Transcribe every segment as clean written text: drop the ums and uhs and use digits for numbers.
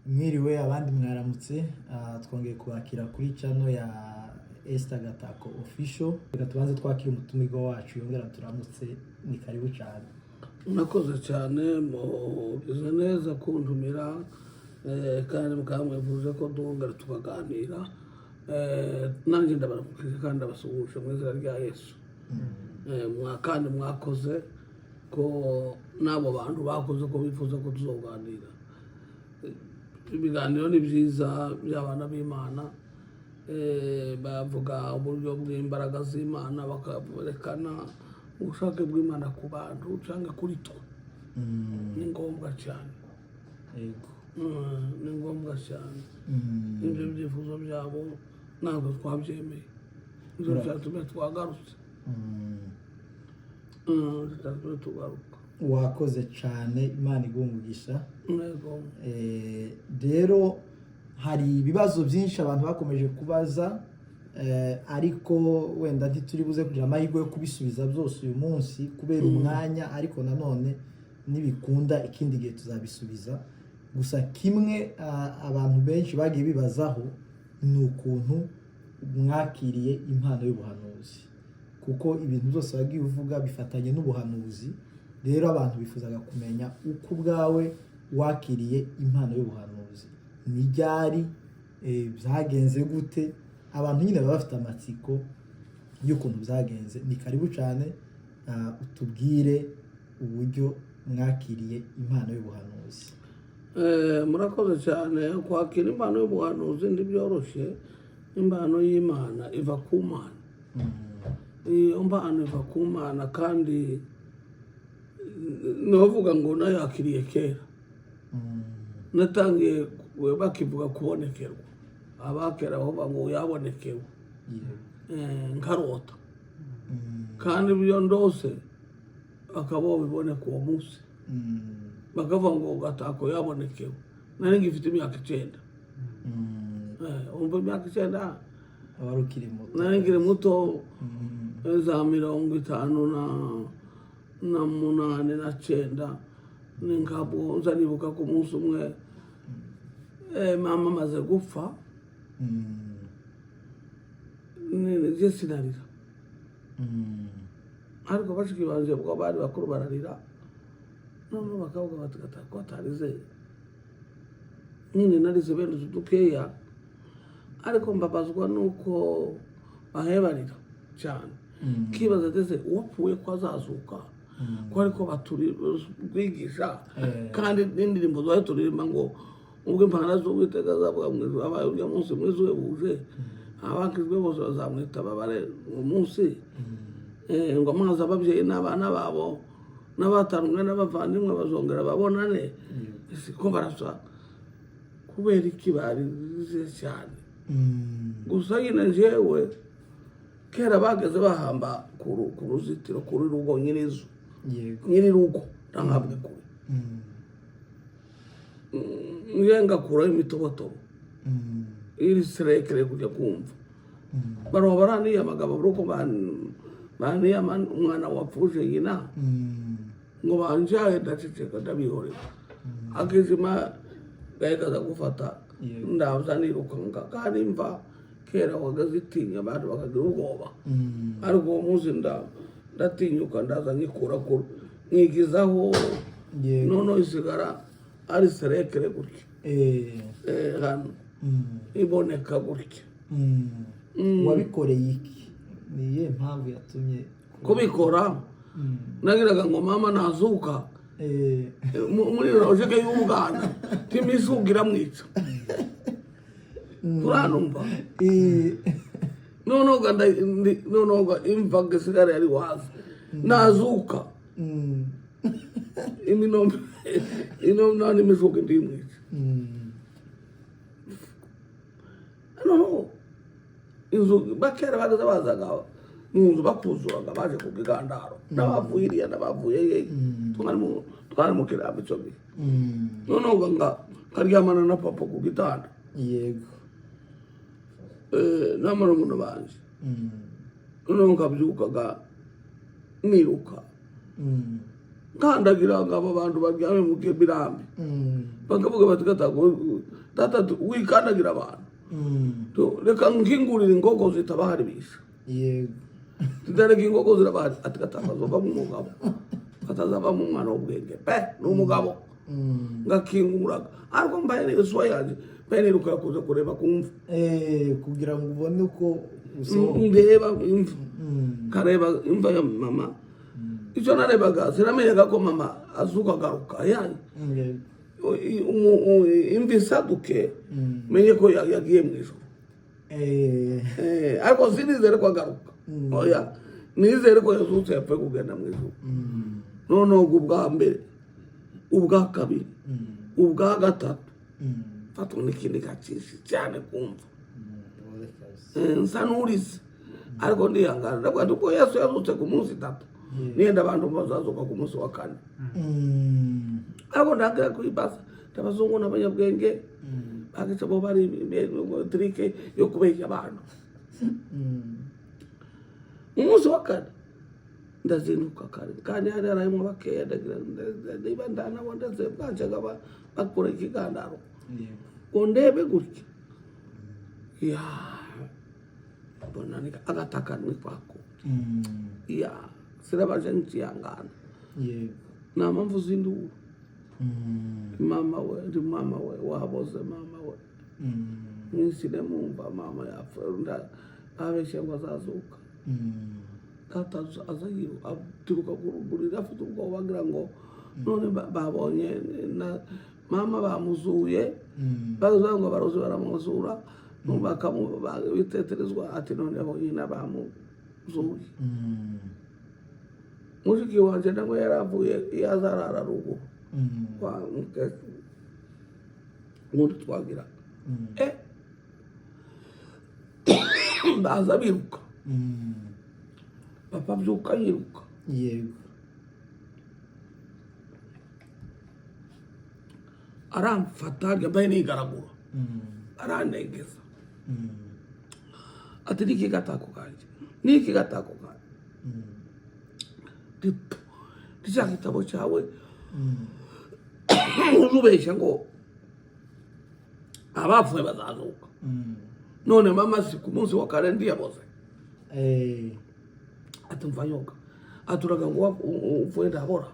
Mwiriwe abandi mwaramutse, twongeye kubakira kuri channel ya Esther Gatako Official. Reka tubanze twakira umutumirwa wacu yongera turamutse, ni karibu cyane. Nakoze cyane mugize neza kuntumira kandi mukamwifuza ko duhongera tukaganira, nanjye ndabaramukije kandi ndabasuhuje mu izina rya Yesu. Kandi mwakoze ko nabo bantu bakoze ko bifuza ko tuzoganira. Ibiganiro ni byiza by'abana b'Imana, bavuga uburyo bw'imbaraga z'Imana, bakaberekana ubushake bw'Imana ku bantu cyangwa kuri twe. Ni ngombwa cyane, ni ngombwa cyane. Ibyo byifuzo byabo ntabwo twabyemeye, ibyo byatumye twagarutse, byatumye tugaruka. Wakoze cyane, Imana igumugisha. Rero hari ibibazo byinshi abantu bakomeje kubaza, ariko wenda ntituri buze kugira amahirwe yo kubisubiza byose uyu munsi kubera umwanya, ariko nanone nibikunda ikindi gihe tuzabisubiza. Gusa kimwe abantu benshi bagiye bibazaho ni ukuntu mwakiriye impano y'ubuhanuzi, kuko ibintu byose wagiye uvuga bifatanye n'ubuhanuzi. Rero abantu bifuzaga kumenya uko ubwawe wakiriye impano y'ubuhanuzi, ni ryari, byagenze gute. Abantu nyine baba bafite amatsiko y'ukuntu byagenze. Ni karibu cyane, utubwire uburyo mwakiriye impano y'ubuhanuzi. Murakoze cyane. Kwakira impano y'ubuhanuzi ntibyoroshye. Impano y'Imana iva ku Mana, iyo mpano iva ku Mana, kandi navuga ngo nayakiriye kera. Natangiye bakivuga kubonekerwa, abakera bavuga ngo yabonekewe, nkarota, kandi ibyo ndose bakaba biboneka uwo munsi, bakavuga ngo Gatako yabonekewe. Nari ngifite imyaka 9. Umva imyaka 9 wari ukiri muto. Nari ngiri muto, za 58 na 9. Ni nkabwo nza nibuka ku munsi umwe mama amaze gupfa, nje sinarira, ariko bashiki banje bwo bari bakuru bararira. None bakavuga bati Gatako atarize, nyine narize bene dukeya, ariko mbabazwa nuko bahebarira cyane. Kibaza ndetse uwapfuye ko azazuka, ko ariko baturi bigisha, kandi n'indirimbo zayo turirimba ngo ubwo impana z'Uwiteka azavuga mu ijuru, abaye urya munsi mwiza uhebuje, abakizwe bose bazamwita babare uwo munsi, ngo amazi ababyeyi n'abana babo n'abatanzwe n'abavandimwe bazongera babonane. Siko barasa kubera iki barize cyane. Gusa nyine njyewe kera bageze bahamba ku ruzitiro, kuri rugo nyirizo, nyiri rugo ntabwe kure, ngenga kura imitobotobo iri serekere kujya kumva. Baroba baraniye amagabo ruko baniye umwana wapfuje nyina, ngo banjaye ndaceceka ndabihorera. Akizima gahita gufata ndaza niruka, kandi mva kera wagazitinya abantu bakagira ubwoba, ariko uwo munsi ndatinyuka ndaza nkikura nkigizaho, none isigara ari serekere gutya, hano iboneka gutya. Wabikoreye iki? Ni iyihe mpamvu yatumye kubikora? Nagiraga ngo mama nazuka muri logike y'umwana timisugira mwica, turanumva. Noneho imva gesigara yari wazi nazuka, inomna n'imizuka ndimwica. Noneho inzu bakera bagaza bazaga munzu bakuzuraga baje ku bigandaro, n'abavuye iriya n'abavuye ye, twari mu kirambi cyo gihe. Noneho karyamana na papa ku gitanda, yego, n'amarungu banje. Noneho nkabyukaga niruka, kandagira abo bantu baryame mu kirambi, bakavuga bati Gatako data wikandagira abantu reka nkingurira inkoko zitabaharibisha yego zitareka inkoko zirabahari ati katazava mu mugabo katazava mu mwana w'ubwenge pe n'umugabo ngakinguraga ariko mbaye n'isuwa yaje mbaye niruka kuza kureba kumva kugira ngo ubone uko ndeba imva kareba imva ya mama icyo narebaga sinamenyaga ko mama azuka agaruka yayi imva isaduke menye ko yagiye mu ijoro ariko sinizere ko agaruka oya nizere ko yazutse yapfuye kugenda mu ijoro noneho ubwa mbere ubwa kabiri ubwa gatatu fata n'ikindi gacishi cyane kumva nsa n'urize ariko ndihangana ndavuga ko Yesu yazutse ku munsi 3 nienda abantu bazazuka ku munsi wa 4 ariko ndagira kwibasa tabazungu n'abanyabwenge bagize bo bari trike yo kubeshya abantu umunsi wa 4 ndazinuka kare kandi hari arimo bakeya ndagira ndana wanda se bwacaga bakora ikigandaro ondebe gutya ya bonani agataka ni kwako ya sirabaje ntiyangana yego na mpamvu z'induru mama we waboze mama we nisine mumva mama yapfunda abeshe ngo azazuka tata azayiru aturuka kurugurira afite ubwoba bagira ngo none babonye na mama bamuzuye baza ngo baroze baramuzura biteterezwa ati none abonye n'abamuzuye mushiki wanje nangwe yaravuye yazarara rugo kwa mukesi umuntu twagira baza biruka papa byuka yiruka yego aramfata yambaye n'igaragura arandengeza ati niki gatako kanje ndishaka igitabo cyawe uzubeshya ngo abapfuye bazazuka none mama si ku munsi wa 4 ndiyaboze ati mva yoga aturaga ngo upfuye ndabora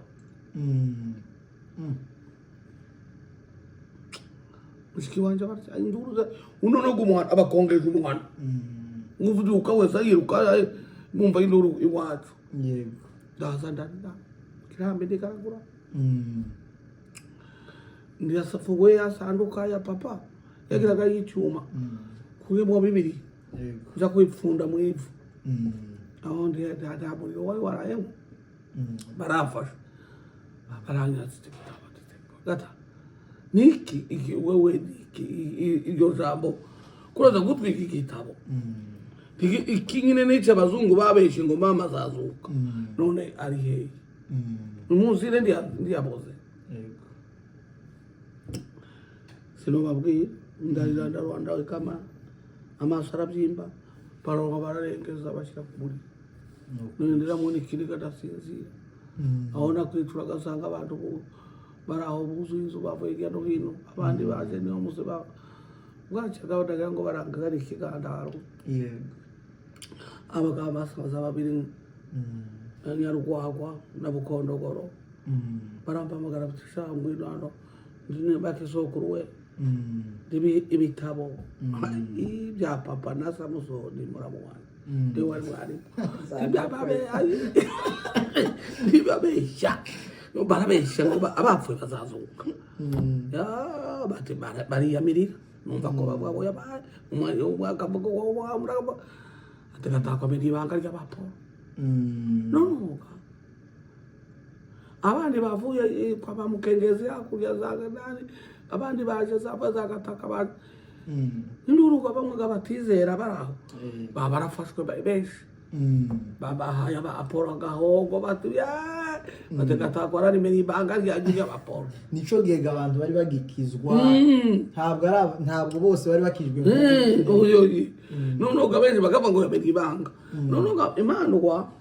mushiki wanje barya induruza unono gumwana abakongeje umwana nguvuduka wese yiruka mumva induru iwacu yego ndaza ndanda kirambe ndikaragura ndiyasafu we yasanduka ya papa yagiraga y'icyuma kuri mu 2 yego uza kwipfunda mu ivu aho ndamuriro wari warayemo barafasha baranyatse gata niki wewe niki iryo jambo kuraza gutwika igitabo iki nyine n'icyo abazungu babeshe ngo mama azazuka none ari hehe umunsi ndiyaboze sinobabwiye ndarira Rwanda kama amaso arabyimba baronka bararengeza bashyira ku muri nendera mu nikiri kadasinzira aho nakwitura gasanga abantu baraho buzuye inzu bavuye hirya no hino abandi baje niho muze bwacaga badagira ngo barangagara ikigandaro abagabo basaza babiri Nyarugwagwa na Bukondogoro barampamagara bashangwe hano ndine bakisokuru we ibitabo ibya papa na Samusoni muramubana de wari ibabesha barabesha ngo abapfuye bazazuka ya bati bari yamirira numva ko babwo yabaye umwe wakavuga wa murabo atakataka medibanga ry'abapo no abandi bavuye kwa bamukengeze hakurya zaga nani abandi baje zagataka abandi induru bamwe batizera baraho barafashwe benshi babahaye abaporo gahogo batuya batakataka ari medibanga ry'abapo nico gega abantu bari bagikizwa ntabwo bose bari bakijwe noneho gabenje bagava ngo medibanga noneho imandwa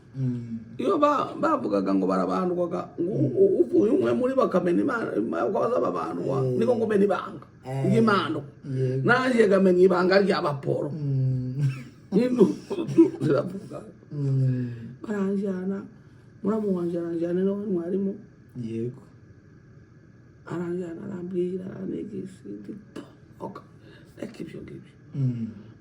iyo bavugaga ngo barabandwaga uvuye umwe muri bakamena imana ukabaza babandwa niko ngo medibanga y'imano Yego. naje gamenya ibanga ry'abaporo ziravuga baranjyana muramu wanje aranjyana nawe mwarimu yego aranjyana arambwira aranigisha reka ibyo ngibyo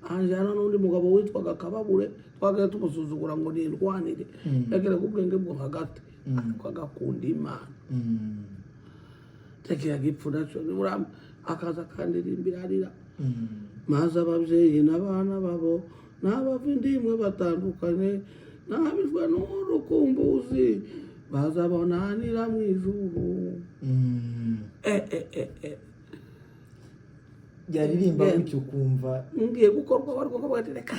aranjyana n'undi mugabo witwaga Kababure twagaye tumusuzugura ngo nindwanire yagera ku bwenge bwo hagati ariko agakunda Imana tekera gipfu naco ni muramu akaza kandirimbira arira maze ababyeyi n'abana babo n'abavindimwe batandukanye n'abishwe n'urukumbuzi bazabonanira mu ijuru yaririmba gutyo ukumva ngiye gukorwa wari kuko batereka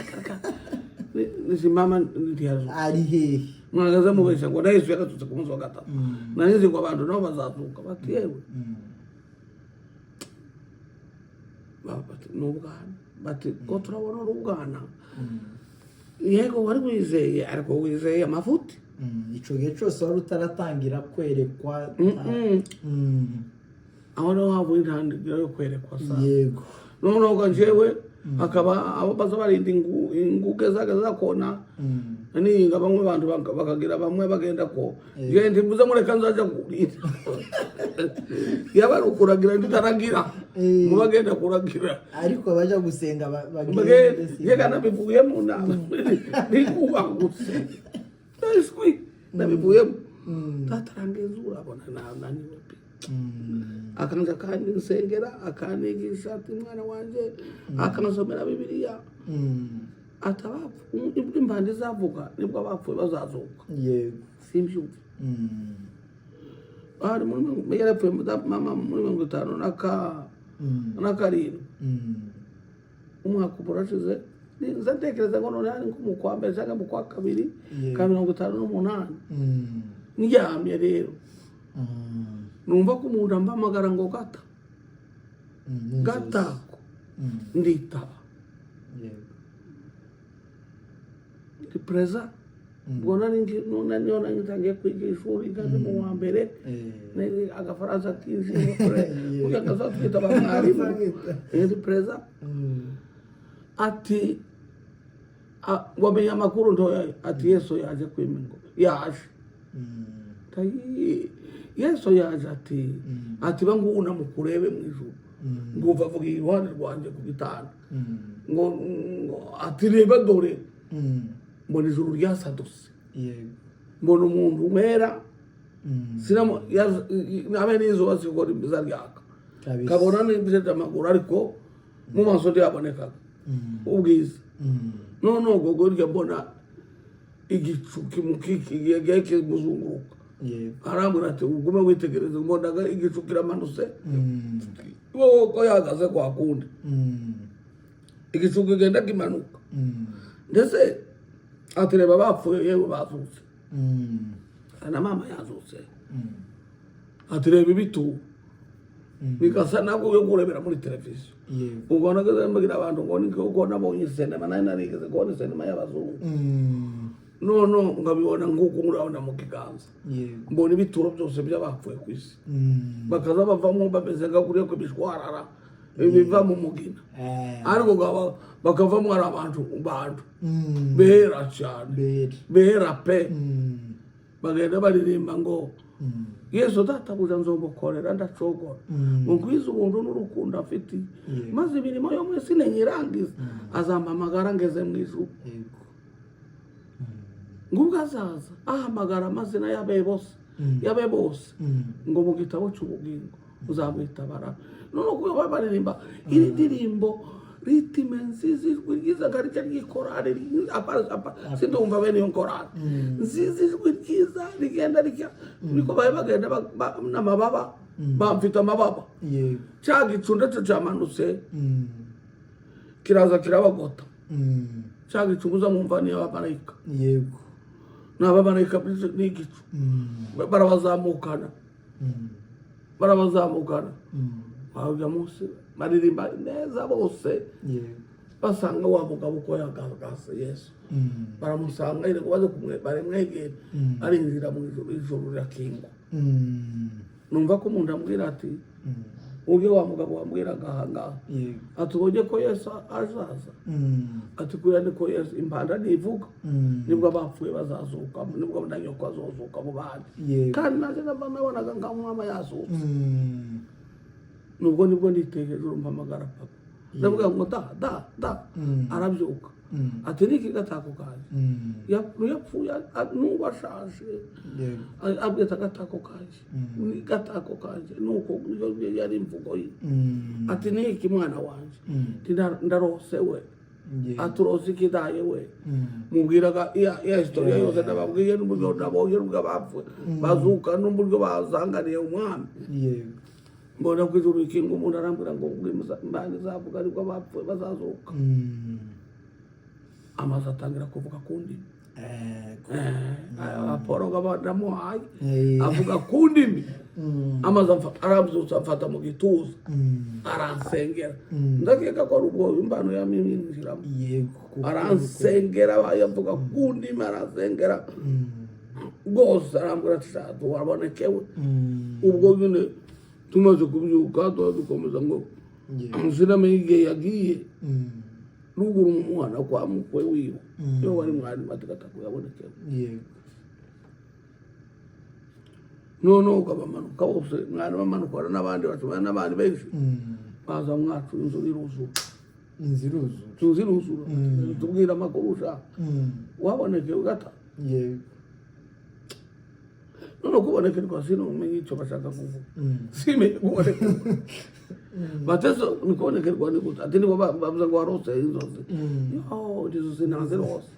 nisi mama ndiyazo ari hehe mwagaza mubesha ngo Yesu yakatutse ku munsi wa gatatu nanize ngo abantu nabo bazazuka bati yewe bati n'ubwana bati ko turabona urubwana yego wari wizeye ariko wizeye amafuti ico gihe cyose wari utaratangira kwerekwa aho naho havuye intandikiro yo kwerekwa sa yego noneho ngo njyewe akaba abo baza barinda inguge zakona ninga bamwe bantu bakagira bamwe bagenda ko gende mbuza mureka nzaja kurinda yabarukuragira nditaragira mu bagenda kuragira ariko baja gusenga bagende yega nabivuye mu nama nikubangutse naswi nabivuye tatarangezura bona nani wapi akanga kandi nsengera akanigisha ati mwana wanje akanasomera Bibiliya atabapfu impande zavuga nibwo abapfu bazazuka yego simbyumva ari muri yarapfuye mama muri 50 na karindwi umwaka urashize nza ntekereza ngo none ari mu kwa mbere cyangwa mu kwa kabiri ka 58 ndyamye rero numva ko umuntu ambamagara ngo gatako nditaba ndi preza ubwo naniyo nangitangiye kwiga ishuri kandi mu wa mbere agafaransa kizi kuya kazatwita abamwarimu ndi preza ati wamenya amakuru ntoya ati Yesu yaje kwimingo yaje Yesu yaje ati banguna mukurebe mu ijuru ngo bavuga iruhande rwanje ku gitanda ngo ati reba dore mbona ijuru ryasadutse mbona umuntu umera sinamo nabe n'izuba zikora imbiza ryaka kabona n'ibyo amaguru ariko mu maso yabonekaga ubwiza none ubwo rya mbona igicu kimukiki muzunguruka arambura ati ugume witegereze mbonaga igicu kiramanutse wowe ko yagaze kwa kundi igicu kigenda kimanuka ndetse atireba bapfuye yewe bazutse na mama yazutse atireba ibitu bigasa nabwo yo kurebera muri televiziyo ubwo nagaze mbagira abantu ngo niko nabonye sinema narigeze kubona sinema y'abazungu no ngabibona nguko urabona mu kiganza mbona ibituro byose by'abapfuye ku isi bakaza bavamo bameze nk'akuriye ku bishwarara biva mu mugina ariko bakavamo ari abantu bera cyane bera pe bagenda baririmba ngo Yesu databuja nzomukorera ndacogora ngo ngwize ubuntu n'urukundo afite maze imirimo yo mwese nenyirangiza azampamagara ngeze mu ijuru ngubwo azaza ahamagara amazina y'abe bose ngo mu gitabo cy'ubugingo uzamwitabara none kuyo baririmba iri ndirimbo ritime nziza ijwi ryiza garike ry'ikorari sindumva bene iyo korari nziza ijwi ryiza rigenda niko bagenda n'amababa bamfite amababa cya gicu ndetse cyamanutse kiraza kirabagota cya gicu muza mwumva ni abamarayika yego n'abamarayika n'igicu barabazamukana bajya munsi baririmba neza bose basanga wa mugabo uko yagaragaza Yesu baramusanga ire kubaze barimwegera arinjira mu ijuru rirakingwa numva ko umuntu ambwira ati ubwo wa mugabo wambwiraga ahangaha ati ubonye ko Yesu azaza ati kuya niko Yesu impanda nivuga nibwo abapfuye bazazuka nibwo na nyoko azozuka mu bandi kandi naje nabonaga nkamwama yazuka nibwo nitegereje umpamagara papa ndavuga ngo da arabyuka ati niki gatako kaje yapfuye n'ubashaje abwita gatako kaje ni gatako kaje nuko yari imvugo ye ati niki mwana wanje ndarose we aturoze kidaye we mubwiraga ya historia yose ndababwiye n'uburyo nabonye bw'abapfuye bazuka n'uburyo bazanganiye umwami mbona ko ijuru rikinga umuntu arambwira ngo mbani zavuga ariko abapfuye bazazuka amaze atangira kuvuga kundi Apolo ndamuhaye avuga kundi amaze arabyutse afata mu gituza aransengera ndakeka ko ari ubwo imbano yaminjiramo aransengera yavuga kundi aransengera rwose arambwira ati shatu wabonekewe ubwo nyine tumaze kubyuka dukomeza ngo sinamenye igihe yagiye ruguru umwana kwa mukwe wiwe yo wari mwari matakatako yabonekewe no ukabamanuka bose mwana bamanuka n'abandi batumana n'abandi benshi baza mwacu inzu iruzura tubwira amakuru ushaka wabonekewe gata no kubonekerwa sinumenye icyo bashaka kuvuga simenye kubonekerwa batezo nikubonekerwa ni gute ati nibo bavuze ngo warose inzozi Jesus naze rose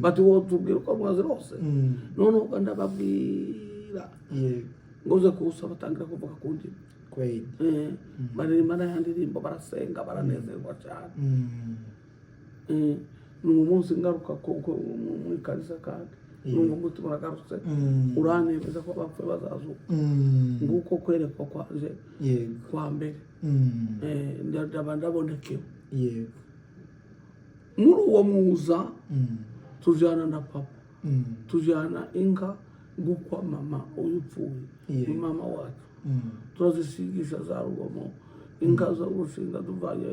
bati wo tubwira ko mwaze rose none ukanda babwira ngoze kusa batangira kuvuga kundi kweli baririmba yandirimbo barasenga baranezerwa cyane n'umunsi ngaruka ko muri kanisa kandi n'uwo mutima uragarutse uranemeza ko bapfuye bazazuka nguko kwerekwa kwaje kwa mbere ndabonekewe muri uwo muza tujyana na papa tujyana inka gukwa mama uyipfuye ni mama wacu turazisigisha za rugomo inka zo gushinga duvanye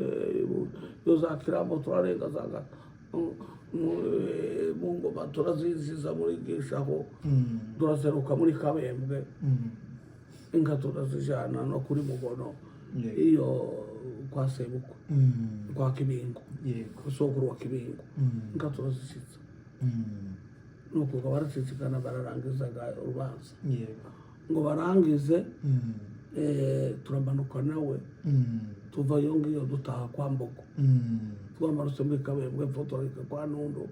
yo za kirambo turarenga zaga mu ngoma turaziziza muri gishaho turaseruka muri Kabembwe inka turazijana no kuri Mugono iyo kwa Sebuko kwa Kibingo kusokuru wa Kibingo inka turazishitsa nuko baracicikana bararangizaga urubanza ngo barangize turamanuka nawe tuva yongiyo dutaha kwa Mbogo twamarutse muri Kabembwe fotorika kwa Nundu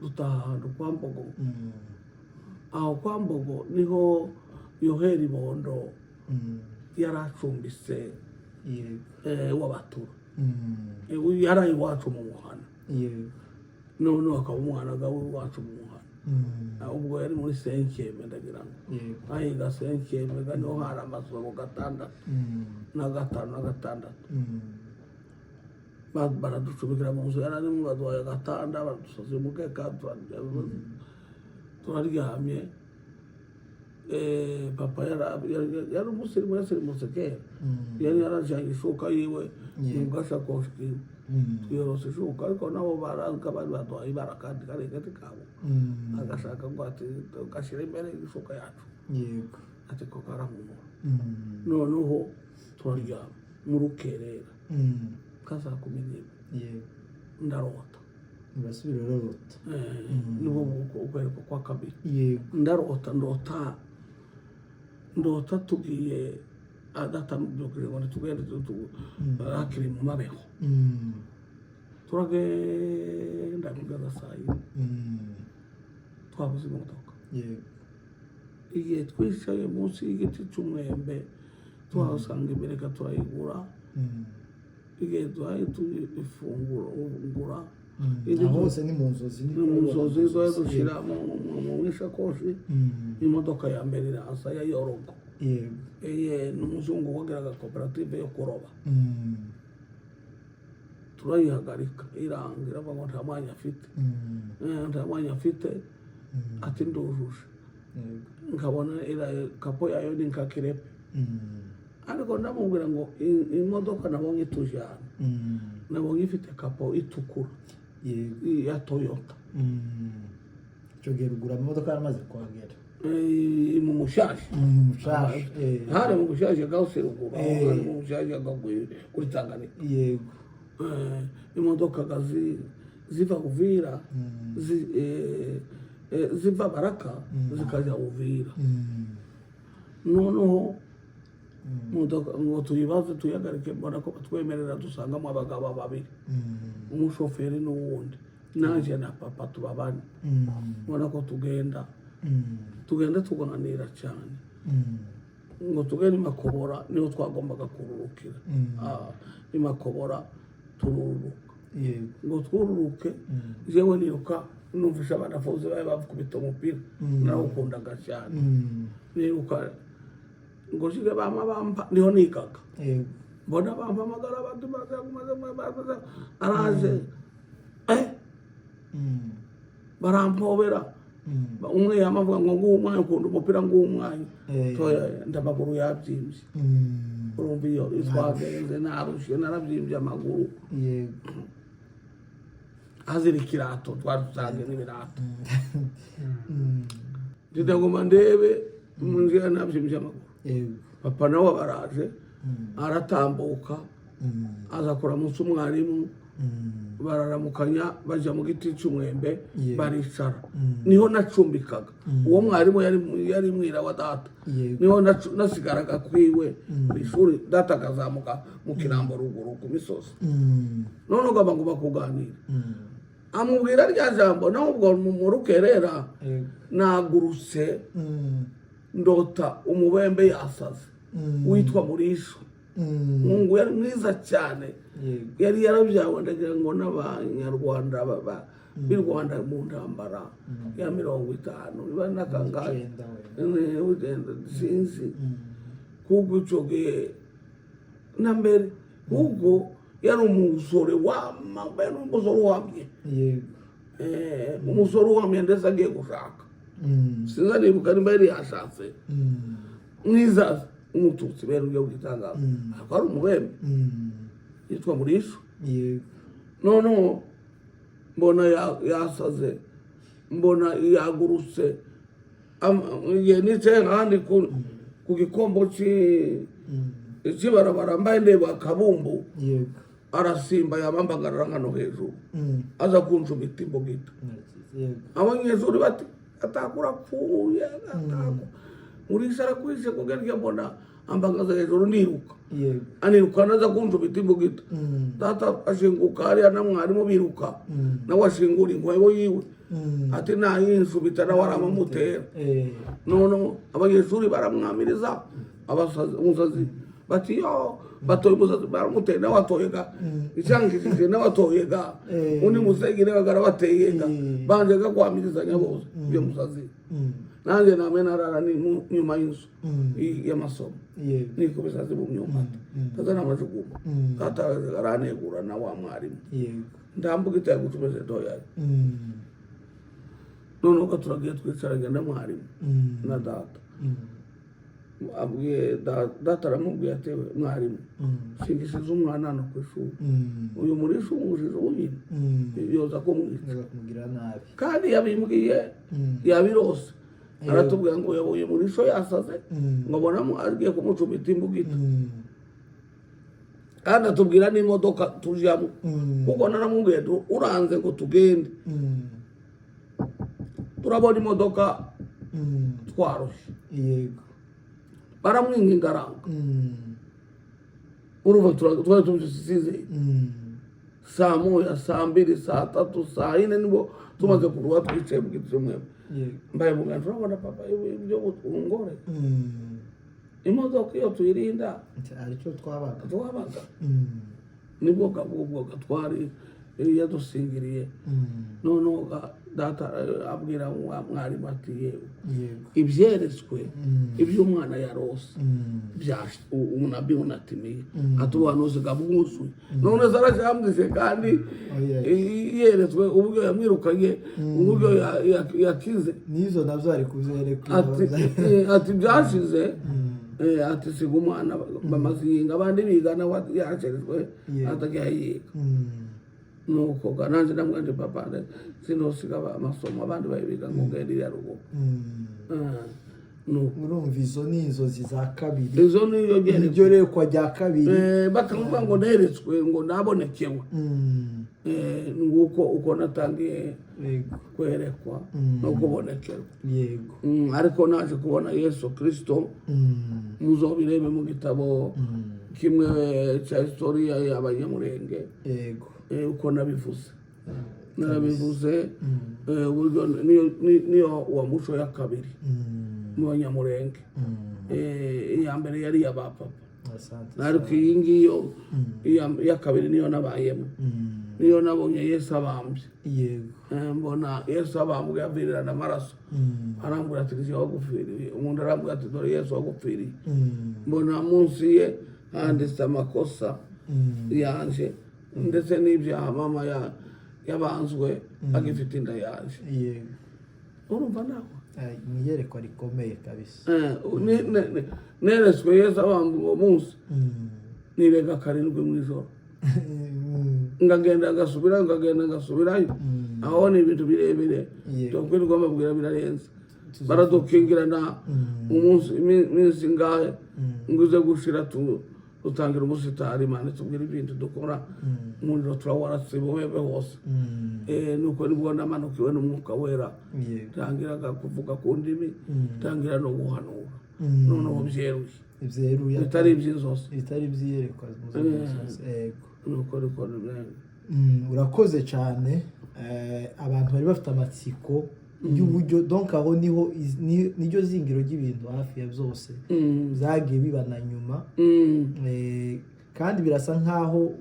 dutaha ahantu kwa Mbogo aho kwa Mbogo niho Yoheri Bondo yaracumbise w'abatura yaraye iwacu mu muhana none akaba umwana gawe iwacu mu muhana ubwo yari muri Senkeme ndagira ngo ahiga Senkeme niho hari amazu mu gatandatu na gatandatu baraducubikira mu nzu yari arimo baduhaye agatanda baradusoza umukeka turaryamye papa yari umusirimu yasirimutse kera yari yarajyanye ishuka yiwe mu gashakoshi kiwe twiyorose ishuka ariko nabo baraga bari baduhaye ibara kandi karegati kabo agashaka ngo ati gashyira imbere y'ishuka yacu ati ko karamumura noneho turaryama mu rukerera kazakumenyera ndarota basubira rota nibo ukwereka kwa kabiri ndota tugiye adatambyukije ngo tugende akiri mu mabeho turagenda kugeza saa yine twabuze imodoka igihe twicaye munsi y'igiti cy'umwembe tuhasanga imbere turayigura igihe duhaye tuyifungura hose ni mu nzozi zo dushyira mu ishakoshi imodoka ya mbere irasa ya Yorogo n'umuzungu wagiraga koperative yo kuroba turayihagarika irangira ngo nta mwanya afite ati ndujuje nkabona kapo yayo ni nka kirepe ariko ndamubwira ngo imodoka nabonye itujyana nabonye ifite kapo itukura ya Toyota. Icyo gihe rugura imodoka yaramaze kuhagera mu mushaje hari mu mushaje gahose ruguru hari mu mushaje kuri Tanganyika. Yego. Imodoka ziva Uvira ziva Baraka zikajya Uvira. Noneho ngo tuyibaze tuyagarike, mbona ko batwemerera dusangamo abagabo babiri, umushoferi n'uwundi naje na papa tubabane. Mbona ko tugenda tuganira cyane, ngo tugende Makobora niho twagombaga kururukira. Makobora tururuka, ngo twururuke jewe niruka numvisha abanafuzi babe bavukubita umupira narawukundaga cyane. Niruka ngo shige bampa niho nikaga, mbona bampamagara abantu baza araje barampobera. Umwe yamavuga ngo ng'umwanya ukunda umupira ng'umwanya ndamaguru yabyimbye. Urumva iyo twagenze narushe narabyimbye amaguru. Hazira ikirato twari tusange n'ibirato ndagomba ndebe munjira nabyimbye amaguru. Papa nawe baraje aratambuka azakora munsi umwarimu bararamukanya bajya mu giti cy'umwembe baricara. Niho nacumbikaga, uwo mwarimu yari mwira wa data, niho nasigaraga kwiwe ku ishuri. Data akazamuka mu Kirambo ruguru ku misozi. None ugomba kuganira amubwira rya jambo, naho ubwo mu rukerera nagurutse ndota umubembe yasaze witwa Murisho. Mungu yari mwiza cyane, yari yarabyawe ndagira ngo n'abanyarwanda b'i Rwanda mu ntambara ya 50 biba nakangaye sinzi kuko icyo gihe na mbere kuko yari umusore w'amabere, umusore wamye umusore wamye ndetse agiye gushaka. Sinza nibuka nimba yari yashatse mwiza umututsi bero byo gitangaza, ariko ari umubembe yitwa Murisho. None mbona yasaze, mbona yagurutse nicaye handi ku gikombo cy'ibarabara mbaye ndeba akabumbu arasimba yamambagarara nkano hejuru aza kunjumita imbugita. Abanyeshuri bati atakura pfuye Murisho arakwishe kugerya, mbona ambagaza hejuru ndiruka. Aniruka naza kunjumita imbugita. Data ashinguka hariya na mwarimu biruka nawe ashingura inkwebo yiwe ati nayinsubita nawe aramamutera. None abanyeshuri baramwamiriza, umusazi bati yo batoye umusazi baramutera nawe atoyega icyangishije nawe atoyega undi musegire bagarabateyega banjega kwamirizanya bose byo musazi. Nanjye namwe narara nyuma y'inzu y'amasomo niko bisazi mu myumbati tazana amajuguma kata aranegura na wa mwarimu ndambuga itaya gucumeze doya. None uko turagiye twicaranye na mwarimu na data, abwiye data aramubwiye ati mwarimu shingishije umwana hano ku ishuri, uyu Murisho umujije unyine yoza kumwica nabi kandi yabimbwiye yabirose. Aratubwira ngo yabuye Murisho yasaze ngo abonamo agiye kumucumita imbugita, kandi atubwira n'imodoka tujyamo kuko naramubwiye uranze ngo tugende. Turabona imodoka twarushye, baramwinginga aranga. Urumva twari tumusize saa moya, saa mbiri, saa tatu, saa ine nibo tumaze kuruha twicaye mu giti cy'umwembe. Mbaye muganga turabona papa ibyo ngore imodoka iyo tuyirinda aricyo twabaga nibwo bwobwo twari yadusingiriye. None data abwira mwarimu ati yewe ibyeretswe iby'umwana yarose umunabi unatimiye atubanuze gabwuzuye. None zarajambwise kandi yeretswe uburyo yamwirukanye, uburyo yakize nizo navyo ari kuzereka ati byashize ati siga umwana bamaze yinga abandi bigana yacerezwe atagiye yiga nuko nanjye namwanje papa sinosiga amasomo abandi bayibiga ngo ngendira rugo urumva izo ni inzozi za kabiri izo niyo niryo rekwa rya kabiri bakavuga ngo neretswe ngo nabonekewe nguko uko natangiye kwerekwa no kubonekerwa yego ariko naje kubona Yesu Kristo muzobirebe mu gitabo kimwe cya historia y'abanyamurenge yego uko nabivuze uburyo niyo wa muco ya kabiri mu banyamurenge iya mbere yari iy'abapapa ariko iyi ngiyo iya kabiri niyo nabayemo niyo nabonye Yesu abambye mbona Yesu abambwe yavirirana amaraso arambura ati Kristo wagupfiriye umuntu arambura ati dore Yesu wagupfiriye mbona munsi ye handitse amakosa yanje ndetse n'ibyaha mama yabanzwe agifite inda yaje urumva nawe ni iyerekwa rikomeye kabisa neretswe Yesu abambwe uwo munsi nirega karindwi mu ijoro ngagenda ngasubirayo aho ni ibintu birebire tokwirirwa mbabwira birarenze baradukingirana umunsi iminsi ngahe nguze gushira utangira umusitari Imana tubwira ibintu dukora umuriro turawuratse bube hose nuko nibwo namanukiwe n'umwuka wera tangiraga kuvuga ku ndimi tangira no guhanura noneho byeruye bitari iby'inzozi bitari ibyiyerekwa nuko urakoze cyane abantu bari bafite amatsiko y'uburyo donc aho niryo zingiro ry'ibintu hafi ya byose byagiye bibana nyuma kandi birasa nkaho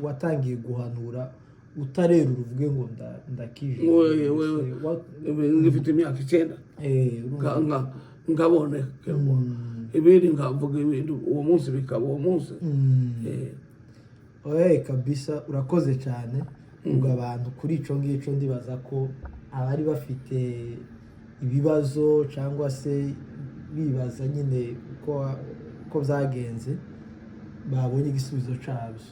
watangiye guhanura utarera uruvuge ngo ndakije ngifite imyaka 9 ngabonekerwa ibindi ngavuga ibintu uwo munsi bikaba uwo munsi kabisa urakoze cyane ubwo abantu kuri ico ngico ndibaza ko abari bafite ibibazo cyangwa se bibaza nyine uko byagenze babonye igisubizo cyabyo